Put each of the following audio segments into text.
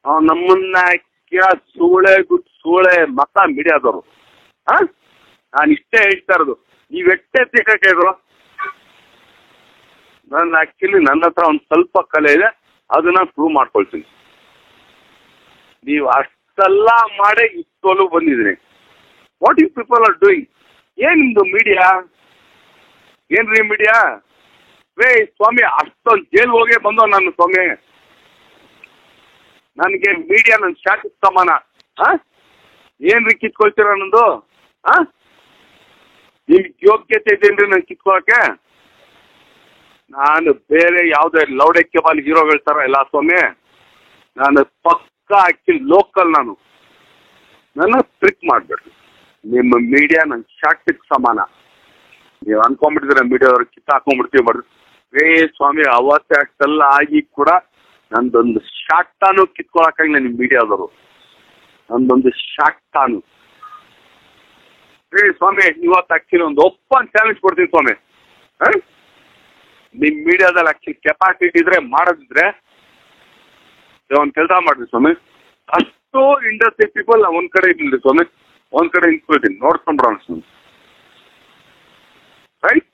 ನಮ್ಮನ್ನ ಸೂಳೆ ಸೂಳೆ ಮತ ಮೀಡಿಯಾದವರು. ನಾನು ಇಷ್ಟೇ ಹೇಳ್ತಾ ಇರೋದು, ನೀವು ಎಷ್ಟೇ ತಿಕ್ಕರು. ನಾನು ಆಕ್ಚುಲಿ ನನ್ನ ಹತ್ರ ಒಂದು ಸ್ವಲ್ಪ ಕಲೆ ಇದೆ, ಅದನ್ನ ಪ್ರೂವ್ ಮಾಡ್ಕೊಳ್ತೀನಿ. ನೀವು ಅಷ್ಟೆಲ್ಲ ಮಾಡೇ ಇಷ್ಟೊಲು ಬಂದಿದ್ದೀನಿ. What you people are doing? ಏನ್ ನಿಮ್ದು ಮೀಡಿಯಾ? ಏನ್ರಿ ಮೀಡಿಯಾ? ರೇ ಸ್ವಾಮಿ, ಅಷ್ಟೊಂದು ಜೈಲ್ ಹೋಗೇ ಬಂದೋ ನಾನು ಸ್ವಾಮಿ. ನನಗೆ ಮೀಡಿಯಾ ನನ್ನ ಶಾಖ ಸಮಾನ. ಏನ್ರಿ ಕಿತ್ಕೊಳ್ತೀರ ನಂದು? ನಿಮ್ಗೆ ಯೋಗ್ಯತೆ ಇದೇನ್ರಿ ನಾನು ಕಿತ್ಕೊಳಕ್ಕೆ? ನಾನು ಬೇರೆ ಯಾವುದೇ ಲೌಡಕ್ಕೆ ಬಾಲ್ ಹೀರೋಗಳ ಥರ ಇಲ್ಲ ಸ್ವಾಮಿ. ನಾನು ಪಕ್ಕ ಆಕ್ಚುಲಿ ಲೋಕಲ್. ನನ್ನ ಟ್ರಿಕ್ ಮಾಡಬೇಡ್ರಿ. ನಿಮ್ಮ ಮೀಡಿಯಾ ನನ್ನ ಶಾಟಿಗೆ ಸಮಾನ. ನೀವು ಅನ್ಕೊಂಡ್ಬಿಟ್ಟಿದ್ರೆ ಮೀಡಿಯಾದವ್ರು ಕಿತ್ತ ಹಾಕೊಂಡ್ಬಿಡ್ತೀವಿ ಮಾಡ್ರಿ. ರೇ ಸ್ವಾಮಿ, ಅವತ್ತೇ ಅಷ್ಟೆಲ್ಲ ಆಗಿ ಕೂಡ ನಂದೊಂದು ಶಾಟಾನು ಕಿತ್ಕೊಳಕ್ಕಾಗಿಲ್ಲ ನಿಮ್ಮ ಮೀಡಿಯಾದವರು. ನಂದೊಂದು ಶಾಟಾನು. ರೇ ಸ್ವಾಮಿ, ಇವತ್ತು ಆಕ್ಚುಲಿ ಒಂದು ಓಪನ್ ಚಾಲೆಂಜ್ ಕೊಡ್ತೀನಿ ಸ್ವಾಮಿ. ನಿಮ್ ಮೀಡಿಯಾದಲ್ಲಿ ಆಕ್ಚುಲಿ ಕೆಪಾಸಿಟಿ ಇದ್ರೆ ಮಾಡೋದಿದ್ರೆ ಒಂದು ಕೆಲಸ ಮಾಡ್ರಿ ಸ್ವಾಮಿ. ಅಷ್ಟು ಇಂಡಸ್ಟ್ರಿ ಪೀಪಲ್ ಒಂದ್ ಕಡೆ ಇರ್ಲಿ ಸ್ವಾಮಿ, ಒಂದ್ ಕಡೆ ನಿಂತ್ಕೊಳ್ತೀನಿ, ನೋಡ್ಕೊಂಡ್ಬಿಡೋಣ ಸ್ವಾಮಿ. ರೈಟ್?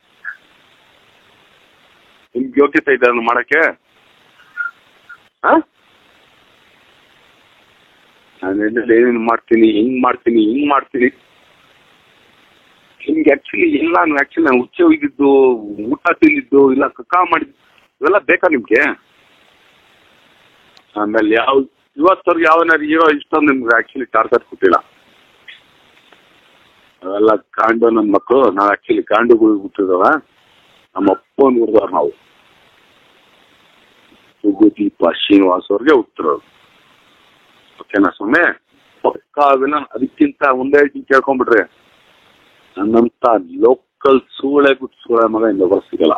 ನಿಮ್ಗೆ ಯೋಗ್ಯತೆ ಇದೆ ಅದನ್ನ ಮಾಡಕ್ಕೆ? ನಾನು ಏನೇನು ಮಾಡ್ತೀನಿ, ಹಿಂಗ್ ಮಾಡ್ತೀನಿ. ನಿಮ್ಗೆ ಆಕ್ಚುಲಿ ಎಲ್ಲ ನಾನು ಹುಚ್ಚೆ ಹೋಗಿದ್ದು, ಊಟ ತಿಂದಿದ್ದು, ಇಲ್ಲ ಕಕ್ಕ ಮಾಡಿದ್ದು, ಇವೆಲ್ಲ ಬೇಕಾ ನಿಮ್ಗೆ? ಆಮೇಲೆ ಇವತ್ತವ್ರಿಗೆ ಯಾವನಾರು ಹೀರೋ ಇಷ್ಟೊಂದು ನಿಮ್ಗೆ ಆಕ್ಚುಲಿ ಟಾರ್ಗೆಟ್ ಕೊಟ್ಟಿಲ್ಲ. ಅವೆಲ್ಲ ಕಾಂಡು ನನ್ನ ಮಕ್ಕಳು. ನಾವು ಆಕ್ಚುಲಿ ಕಾಂಡುಗಳಿಗೆ ಹುಟ್ಟಿದವ. ನಮ್ಮ ಅಪ್ಪನ ಹುಡ್ದವ್ರು ನಾವು. ಸುಗುದೀಪ ಶ್ರೀನಿವಾಸ್ ಅವ್ರಿಗೆ ಹುಟ್ಟಿರೋದು. ಓಕೆನಾ ಸ್ವಾಮಿ? ಪಕ್ಕ ಅದನ್ನ ಅದಕ್ಕಿಂತ ಒಂದೇ ಕೇಳ್ಕೊಂಡ್ಬಿಟ್ರೆ ನನ್ನಂತ ಲೋಕಲ್ ಸೂಳೆ ಮಗ ಇನ್ನೊಬ್ಬರು ಸಿಗಲ್ಲ.